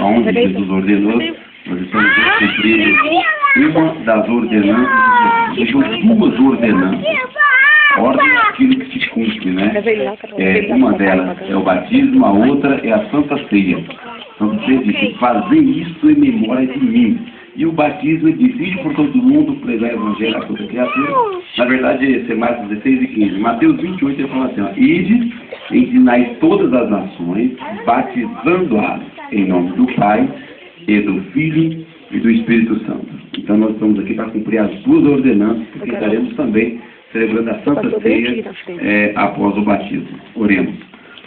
onde Jesus ordenou, nós estamos cumprindo uma das ordenanças, duas ordenanças. A ordem é aquilo que se cumpre, né? Uma delas é o batismo, a outra é a Santa Ceia. Então você diz, fazer isso em memória de mim. E o batismo diz, ide por todo mundo, pregar o evangelho a toda criatura. Na verdade, é mais 16 e 15. Mateus 28, ele fala assim, ó, ide, ensinai todas as nações, batizando-as em nome do Pai, e do Filho, e do Espírito Santo. Então nós estamos aqui para cumprir as duas ordenanças, porque estaremos também celebrando a Santa Ceia após o batismo. Oremos.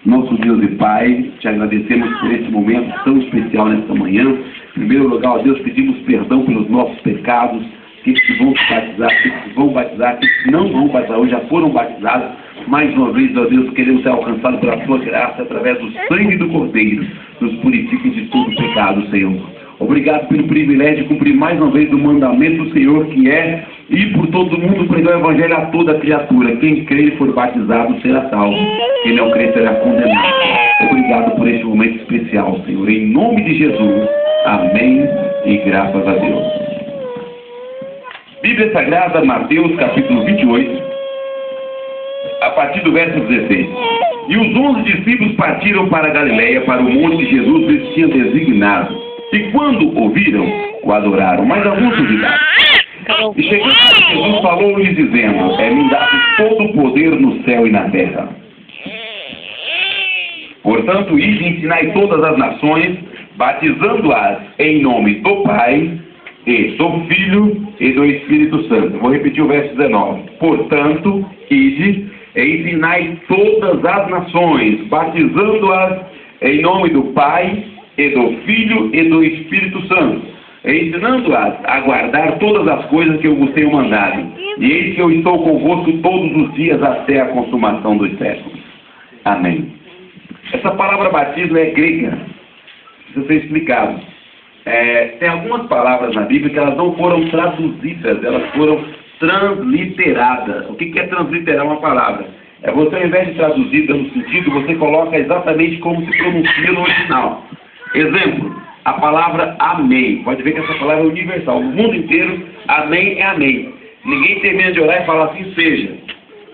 Nosso Deus e Pai, te agradecemos por esse momento tão especial nesta manhã. Em primeiro lugar, ó Deus, pedimos perdão pelos nossos pecados, aqueles que vão se batizar, aqueles que vão batizar, aqueles que não vão batizar, ou já foram batizados. Mais uma vez, ó Deus, queremos ser alcançados pela tua graça, através do sangue do Cordeiro, nos purifique de todo pecado, Senhor. Obrigado pelo privilégio de cumprir mais uma vez o mandamento do Senhor, que é ir por todo mundo pregar o evangelho a toda criatura. Quem crer e for batizado será salvo. Quem não crer será condenado. Obrigado por este momento especial, Senhor. Em nome de Jesus. Amém e graças a Deus. Bíblia Sagrada, Mateus capítulo 28, a partir do verso 16. E os 11 discípulos partiram para a Galileia, para o monte que Jesus lhes tinha designado. E quando ouviram, o adoraram, mas alguns duvidaram. E chegando a Jesus, falou-lhes dizendo, é-me dado todo o poder no céu e na terra. Portanto, ide e ensinai todas as nações, batizando-as em nome do Pai, e do Filho e do Espírito Santo. Vou repetir o verso 19. Portanto, ide e ensinai todas as nações, batizando-as em nome do Pai, e do Filho e do Espírito Santo, ensinando-as a guardar todas as coisas que eu vos tenho mandado. E eis que eu estou convosco todos os dias até a consumação dos séculos. Amém. Essa palavra batismo é grega, precisa ser explicado. Tem algumas palavras na Bíblia que elas não foram traduzidas, elas foram transliteradas. O que é transliterar uma palavra? É você, ao invés de traduzir pelo sentido, você coloca exatamente como se pronuncia no original. Exemplo, a palavra amém. Pode ver que essa palavra é universal. No mundo inteiro, amém é amém. Ninguém termina de orar e fala assim seja,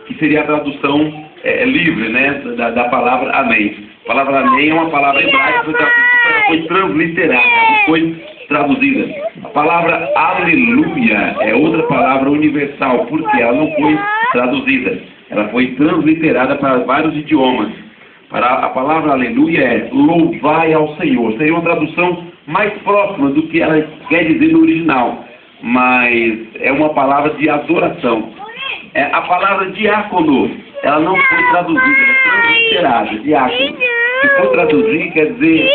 que seria a tradução livre, né, da palavra amém. A palavra amém é uma palavra hebraica que foi transliterada, não foi traduzida. A palavra aleluia é outra palavra universal, porque ela não foi traduzida. Ela foi transliterada para vários idiomas. A palavra aleluia é louvai ao Senhor. Seria uma tradução mais próxima do que ela quer dizer no original, mas é uma palavra de adoração. A palavra diácono, ela não foi traduzida, ela foi transliterada, diácono. Se for traduzir, quer dizer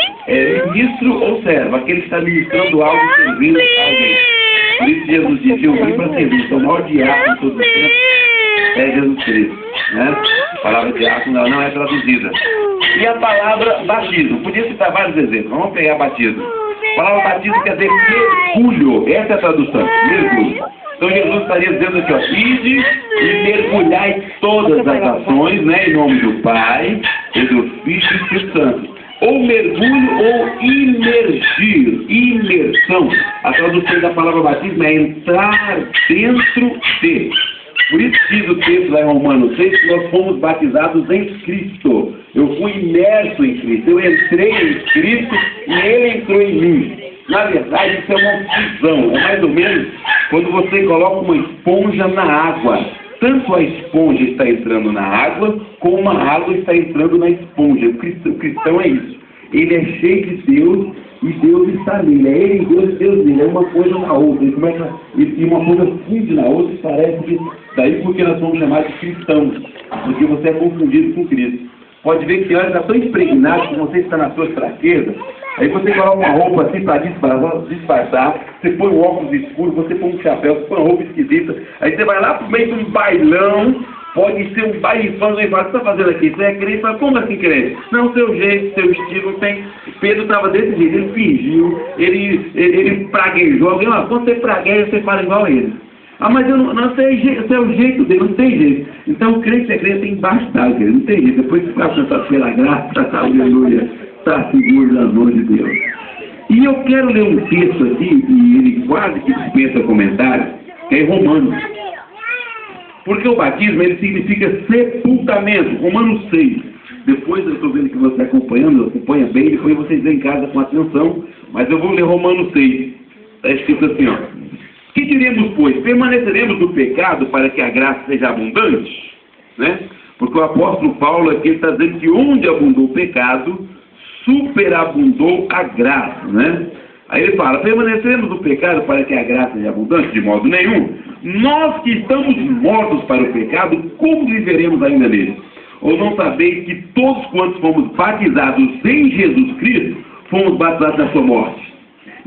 ministro ou servo, aquele que está ministrando algo servindo a alguém. Por isso Jesus disse, eu vim para servir, então o maior diácono de todos os tempos é Jesus Cristo, né? A palavra diácono ela não é traduzida. E a palavra batismo, podia citar vários exemplos, vamos pegar batismo. A palavra batismo quer dizer mergulho, essa é a tradução, mergulho. Então Jesus estaria dizendo aqui, ó, ide e mergulhai todas as nações, né, em nome do Pai, e do Filho e do Espírito Santo. Ou mergulho ou imergir, imersão. A tradução da palavra batismo é entrar dentro de. Por isso diz o texto lá em Romanos 6 que nós fomos batizados em Cristo. Eu fui imerso em Cristo, eu entrei em Cristo e Ele entrou em mim. Na verdade, isso é uma fusão. É mais ou menos quando você coloca uma esponja na água. Tanto a esponja está entrando na água, como a água está entrando na esponja. O cristão é isso. Ele é cheio de Deus e Deus está nele. É ele em Deus e Deus nele. É uma coisa na outra. Ele começa, e uma coisa funde na outra e parece que... Daí porque nós somos chamados de cristãos. Porque você é confundido com Cristo. Pode ver que tem horas que está tão impregnado que você está nas suas fraquezas. Aí você coloca uma roupa assim para disfarçar, você põe um óculos escuro, você põe um chapéu, você põe uma roupa esquisita, aí você vai lá pro meio de um bailão, pode ser um baile fã, e fala, o que você está fazendo aqui? Você é crente? Fala, como assim crente? Não, seu jeito, seu estilo, não tem. Pedro estava desse jeito, ele fingiu, ele praguejou. Alguém lá, quando você pragueja, você fala igual a ele. Ah, mas eu não sei, esse é o jeito dele, não tem jeito. Então o crente é crente, tem embaixo d'água, não tem jeito. Depois que ficar pela graça, aleluia, está seguro nas mãos de Deus. E eu quero ler um texto aqui, e ele quase que dispensa comentários, que é Romanos. Porque o batismo, ele significa sepultamento. Romanos 6. Depois eu estou vendo que você acompanha bem, depois vocês vêm em casa com atenção, mas eu vou ler Romanos 6. Está escrito assim, ó. Que diremos, pois? Permaneceremos no pecado para que a graça seja abundante? Né? Porque o apóstolo Paulo aqui está dizendo que onde abundou o pecado, superabundou a graça, né? Aí ele fala, permaneceremos no pecado para que a graça seja abundante? De modo nenhum. Nós que estamos mortos para o pecado, como viveremos ainda nele? Ou não sabeis que todos quantos fomos batizados em Jesus Cristo, fomos batizados na sua morte?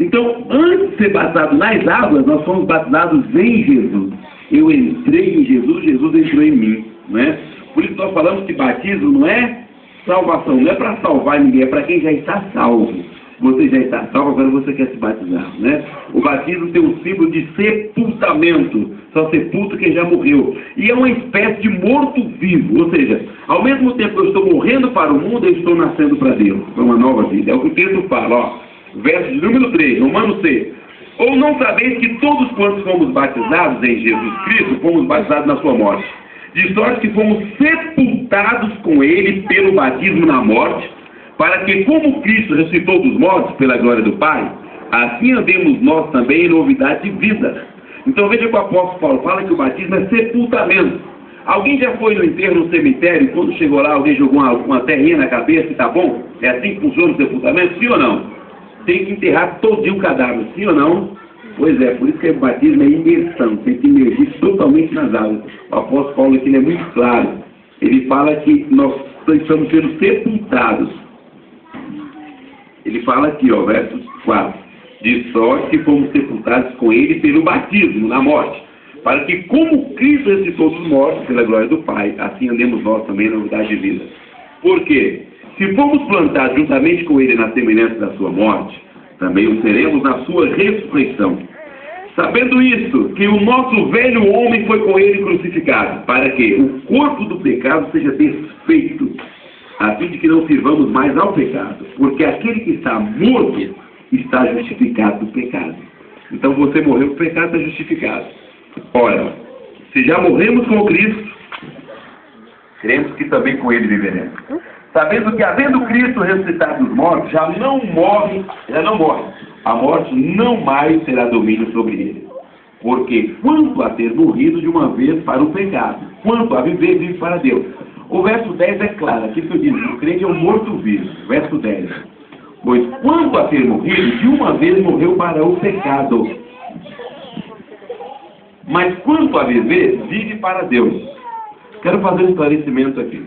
Então, antes de ser batizado nas águas, nós fomos batizados em Jesus. Eu entrei em Jesus, Jesus entrou em mim, né? Por isso nós falamos que batismo não é salvação, não é para salvar ninguém, é para quem já está salvo. Você já está salvo, agora você quer se batizar, né? O batismo tem um símbolo de sepultamento, só sepulta quem já morreu. E é uma espécie de morto-vivo, ou seja, ao mesmo tempo que eu estou morrendo para o mundo, eu estou nascendo para Deus, para uma nova vida. É o que o texto fala, ó, verso de número 3, Romanos 6. Ou não sabeis que todos quantos fomos batizados em Jesus Cristo, fomos batizados na sua morte? De sorte que fomos sepultados com ele pelo batismo na morte, para que, como Cristo ressuscitou dos mortos pela glória do Pai, assim andemos nós também em novidade de vida. Então veja que o apóstolo Paulo fala que o batismo é sepultamento. Alguém já foi no enterro, no cemitério, e quando chegou lá, alguém jogou uma terrinha na cabeça e tá bom? É assim que funciona o sepultamento? Sim ou não? Tem que enterrar todinho o cadáver, sim ou não? Pois é, por isso que o batismo é imersão, tem que imergir totalmente nas águas. O apóstolo Paulo aqui é muito claro. Ele fala que nós estamos sendo sepultados. Ele fala aqui, ó, verso 4. De sorte que fomos sepultados com ele pelo batismo, na morte, para que, como Cristo ressuscitou dos mortos pela glória do Pai, assim andemos nós também na novidade de vida. Por quê? Se fomos plantados juntamente com ele na semelhança da sua morte, também o seremos na sua ressurreição. Sabendo isso, que o nosso velho homem foi com ele crucificado, para que o corpo do pecado seja desfeito, a fim de que não sirvamos mais ao pecado, porque aquele que está morto está justificado do pecado. Então você morreu, o pecado está justificado. Ora, se já morremos com Cristo, cremos que também com ele viveremos. Sabendo que, havendo Cristo ressuscitado dos mortos, já não morre. A morte não mais terá domínio sobre ele. Porque quanto a ter morrido de uma vez para o pecado, quanto a viver, vive para Deus. O verso 10 é claro, aqui que eu digo, o crente é um morto-vivo. Verso 10. Pois quanto a ter morrido, de uma vez morreu para o pecado. Mas quanto a viver, vive para Deus. Quero fazer um esclarecimento aqui.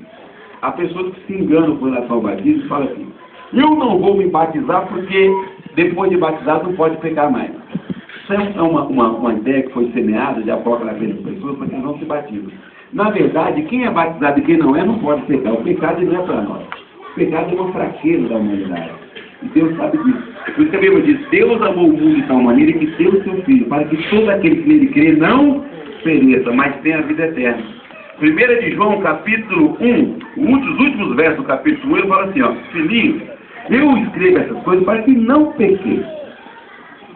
Há pessoas que se enganam com relação ao batismo e falam assim, eu não vou me batizar porque depois de batizado não pode pecar mais. Isso é uma ideia que foi semeada, já coloca na frente das pessoas para que eles não se batizam. Na verdade, quem é batizado e quem não pode pecar. O pecado não é para nós. O pecado é uma fraqueza da humanidade. E Deus sabe disso. Por isso que a Bíblia diz, Deus amou o mundo de tal maneira que deu o seu Filho, para que todo aquele que nele crê não pereça, mas tenha a vida eterna. 1 de João, capítulo 1, os últimos versos do capítulo 1, ele fala assim, ó, filhinho, eu escrevo essas coisas para que não pequeis.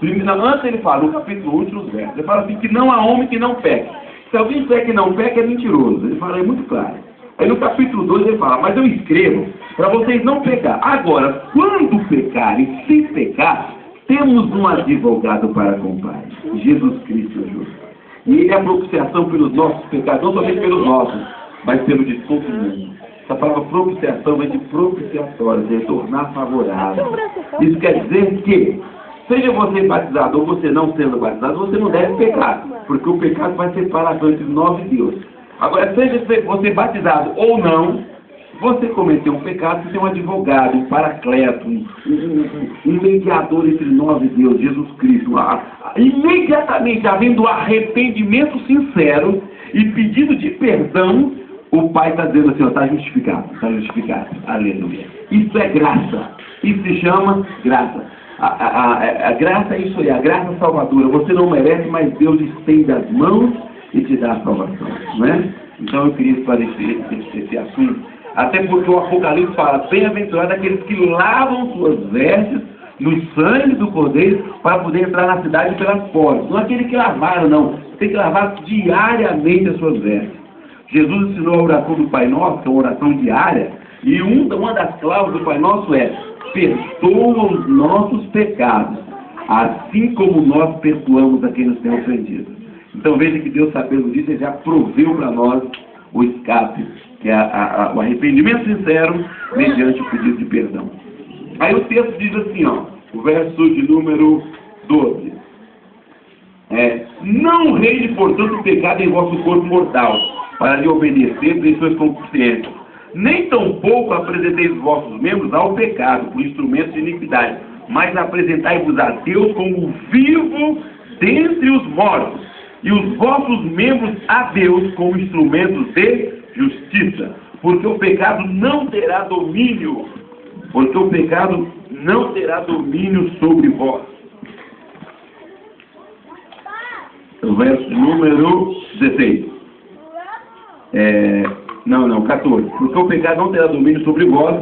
Antes ele fala, no capítulo 1, últimos versos, ele fala assim, que não há homem que não peque. Se alguém disser que não peca, é mentiroso. Ele fala, é muito claro. Aí no capítulo 2 ele fala, mas eu escrevo para vocês não pecar. Agora, quando pecarem, se pecar, temos um advogado para com o Pai, Jesus Cristo justo. E ele é a propiciação pelos nossos pecados, não somente pelos nossos, mas pelo de todo mundo. Essa palavra propiciação vem de propiciatório, de tornar favorável. Isso quer dizer que, seja você batizado ou você não sendo batizado, você não deve pecar, porque o pecado vai separar entre nós e Deus. Agora, seja você batizado ou não, você cometeu um pecado, você tem um advogado, um paracleto, um mediador entre nós e Deus, Jesus Cristo. Imediatamente, havendo arrependimento sincero e pedido de perdão, o Pai está dizendo assim, está justificado, aleluia. Isso é graça, isso se chama graça. A graça é isso aí, a graça salvadora. Você não merece, mas Deus estende as mãos e te dá a salvação, não é? Então eu queria esclarecer esse assunto. Até porque o Apocalipse fala, bem-aventurado aqueles que lavam suas vestes no sangue do Cordeiro para poder entrar na cidade pelas portas. Não aquele que lavaram, não. Tem que lavar diariamente as suas vestes. Jesus ensinou a oração do Pai Nosso, que é uma oração diária, e uma das cláusulas do Pai Nosso é: perdoa os nossos pecados, assim como nós perdoamos a quem nos tem ofendido. Então veja que Deus, sabendo disso, Ele já proveu para nós o escape, que é o arrependimento sincero mediante o pedido de perdão. Aí o texto diz assim, ó, o verso de número 12. Não reine, portanto, o pecado em vosso corpo mortal, para lhe obedecer em suas consciências. Nem tampouco apresenteis os vossos membros ao pecado, por instrumentos de iniquidade, mas apresentai-vos a Deus como vivo dentre os mortos, e os vossos membros a Deus como instrumentos de justiça. Porque o pecado não terá domínio, sobre vós. O verso número 16. 14. Porque o pecado não terá domínio sobre vós,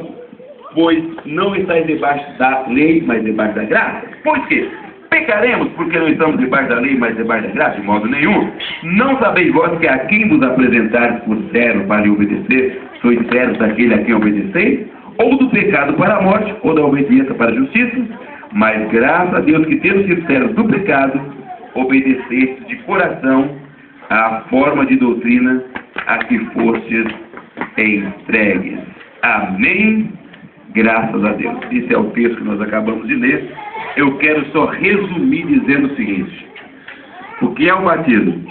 pois não estáis debaixo da lei, mas debaixo da graça. Por quê? Pecaremos porque não estamos debaixo da lei, mas debaixo da graça? De modo nenhum. Não sabeis vós que a quem vos apresentares por servo para lhe obedecer, sois servos daquele a quem obedeceis? Ou do pecado para a morte, ou da obediência para a justiça? Mas graças a Deus que, tendo sido servos do pecado, obedecestes de coração à forma de doutrina a que fostes entregues. Amém? Graças a Deus. Esse é o texto que nós acabamos de ler. Eu quero só resumir dizendo o seguinte: o que é o batismo?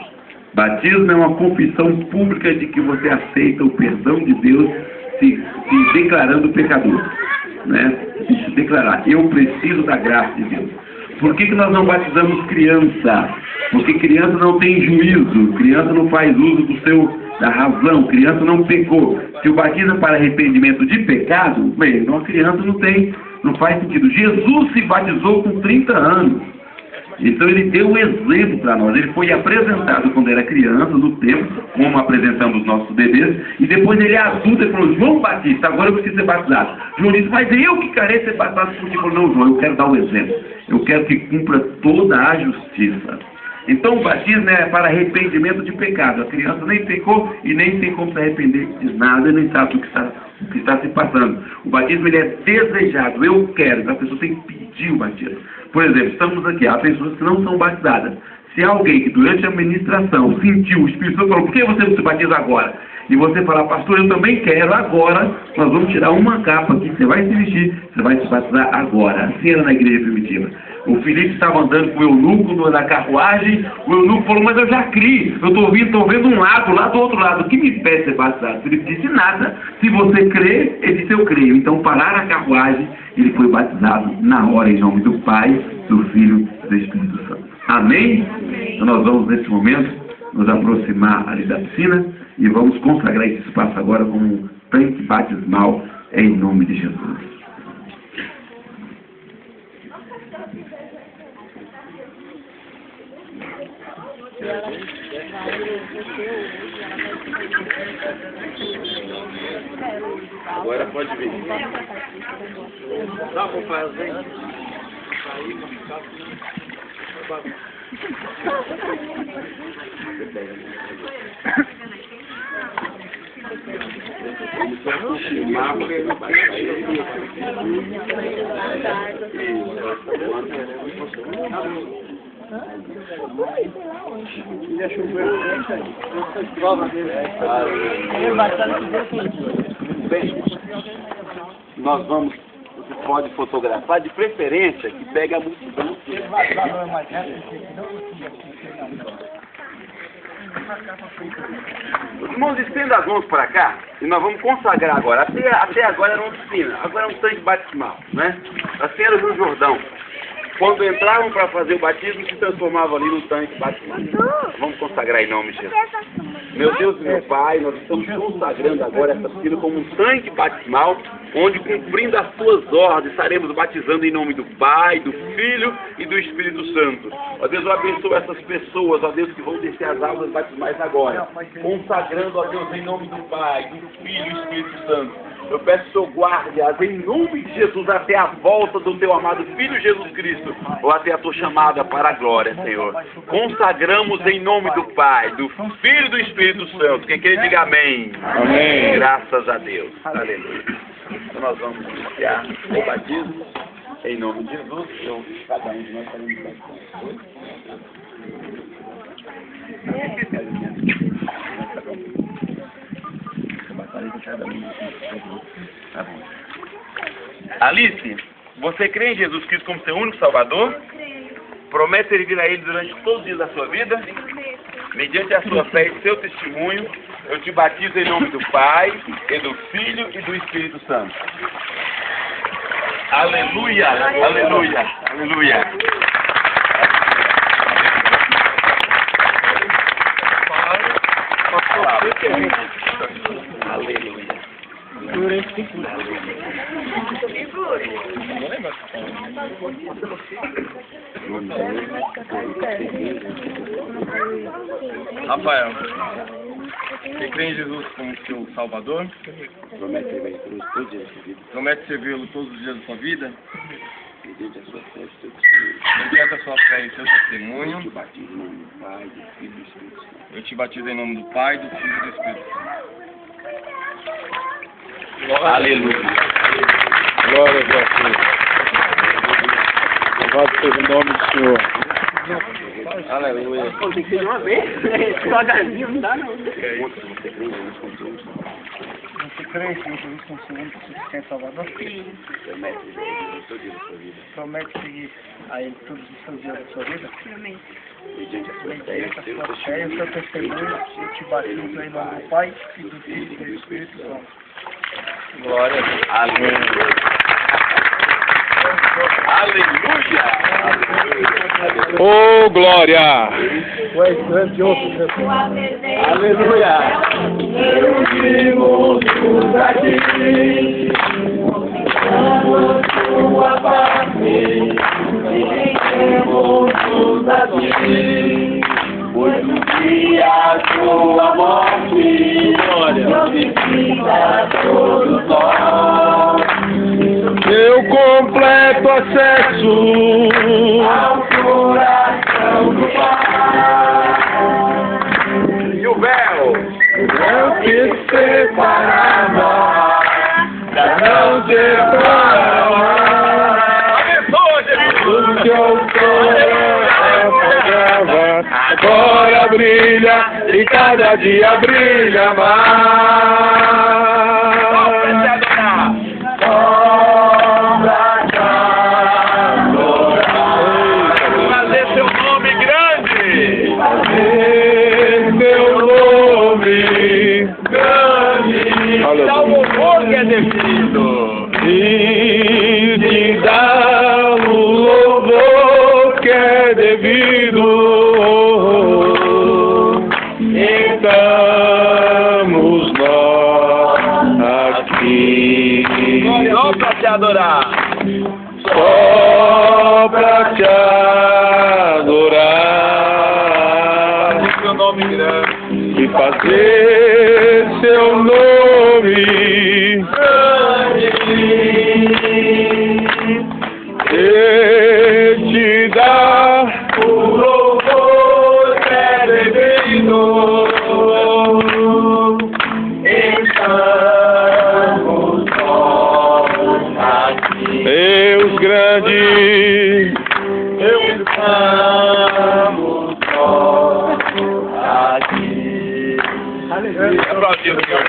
Batismo é uma confissão pública de que você aceita o perdão de Deus, se declarando pecador, né? Se declarar: eu preciso da graça de Deus. Por que nós não batizamos criança? Porque criança não tem juízo, criança não faz uso da razão, criança não pecou. Se o batismo é para arrependimento de pecado, bem, então a criança não faz sentido. Jesus se batizou com 30 anos. Então ele deu um exemplo para nós. Ele foi apresentado quando era criança, no templo, como apresentamos os nossos bebês, e depois ele adulto e falou: João Batista, agora eu preciso ser batizado. João disse: mas eu que quero ser batizado por ti. Ele falou: não, João, eu quero dar o exemplo. Eu quero que cumpra toda a justiça. Então o batismo é para arrependimento de pecado. A criança nem pecou e nem tem como se arrepender de nada, nem sabe o que está se passando. O batismo ele é desejado, eu quero, então a pessoa tem que pedir o batismo. Por exemplo, estamos aqui, há pessoas que não são batizadas. Se alguém que durante a ministração sentiu o Espírito Santo, falou: por que você não se batiza agora? E você falar: pastor, eu também quero, agora nós vamos tirar uma capa aqui, você vai se vestir, você vai se batizar agora. Assim era na igreja primitiva. O Felipe estava andando com o eunuco na carruagem, o eunuco falou: mas eu já criei, eu estou vendo um lago lá do outro lado, o que me impede de ser batizado? O Felipe disse: nada, se você crê, ele disse: eu creio. Então pararam a carruagem, ele foi batizado na hora, em nome do Pai, do Filho e do Espírito Santo. Amém? Então nós vamos nesse momento nos aproximar ali da piscina e vamos consagrar esse espaço agora como um tanque batismal em nome de Jesus. Agora pode vir. Dá para fazer. Aí, nós vamos, você pode fotografar, de preferência que pega a multidão. Os irmãos, estendam as mãos para cá e nós vamos consagrar agora. Até agora era uma piscina, agora é um tanque batismal, né? Assim era o Rio Jordão. Quando entravam para fazer o batismo, se transformavam ali num tanque batismal. Vamos consagrar em nome de Jesus. Meu Deus e meu Pai, nós estamos consagrando agora essa piscina como um tanque batismal, onde, cumprindo as tuas ordens, estaremos batizando em nome do Pai, do Filho e do Espírito Santo. Ó Deus, eu abençoo essas pessoas, ó Deus, que vão descer as águas batismais agora, consagrando, ó Deus, em nome do Pai, do Filho e do Espírito Santo. Eu peço que o Senhor guarde-as em nome de Jesus até a volta do teu amado Filho Jesus Cristo, ou até a tua chamada para a glória, Senhor. Consagramos em nome do Pai, do Filho e do Espírito Santo. Quem quer diga amém. Amém. Graças a Deus. Aleluia. Então nós vamos iniciar o batismo em nome de Jesus. Cada um de nós faremos batismo. Alice, você crê em Jesus Cristo como seu único Salvador? Promete servir a Ele durante todos os dias da sua vida? Mediante a sua fé e seu testemunho, eu te batizo em nome do Pai, e do Filho e do Espírito Santo. Aleluia, aleluia, aleluia. Aleluia. Rafael, você crê em Jesus como seu Salvador? Promete servi-lo todos os dias da sua vida? Mediante a sua fé e seu testemunho, eu te batizo em nome do Pai, do Filho e do Espírito Santo. Aleluia. Glória a Deus. Louvado seja o nome do Senhor. Aleluia. Tem que ser de uma vez, devagarzinho, não dá não. Você crê que Jesus como seu único suficiente Salvador? Sim. Promete seguir a Ele todos os seus dias da sua vida? Prometo. Mediante a sua fé e o seu testemunho, eu te batizo em nome do Pai, e do Filho e do Espírito Santo. Glória a Deus. Aleluia. Aleluia. Oh, glória! Tu és grandioso, Jesus. Aleluia. Pois no dia tua morte, glória, todos nós, Meu completo acesso ao coração do Pai, E o véu? não te separava, pra não separar, Abençoa, Jesus. o que outrora apagava, agora brilha e cada dia brilha mais. Fazer seu nome grande. Meu nome grande, Dá o louvor que é devido. e te dá o louvor que é devido. Estamos nós aqui Só pra te adorar. só pra te adorar Seu nome grande. e fazer seu nome e te dar o louvor que é devido. Estamos nós aqui, Deus grande, estamos nós aqui. Aplaudir o Senhor.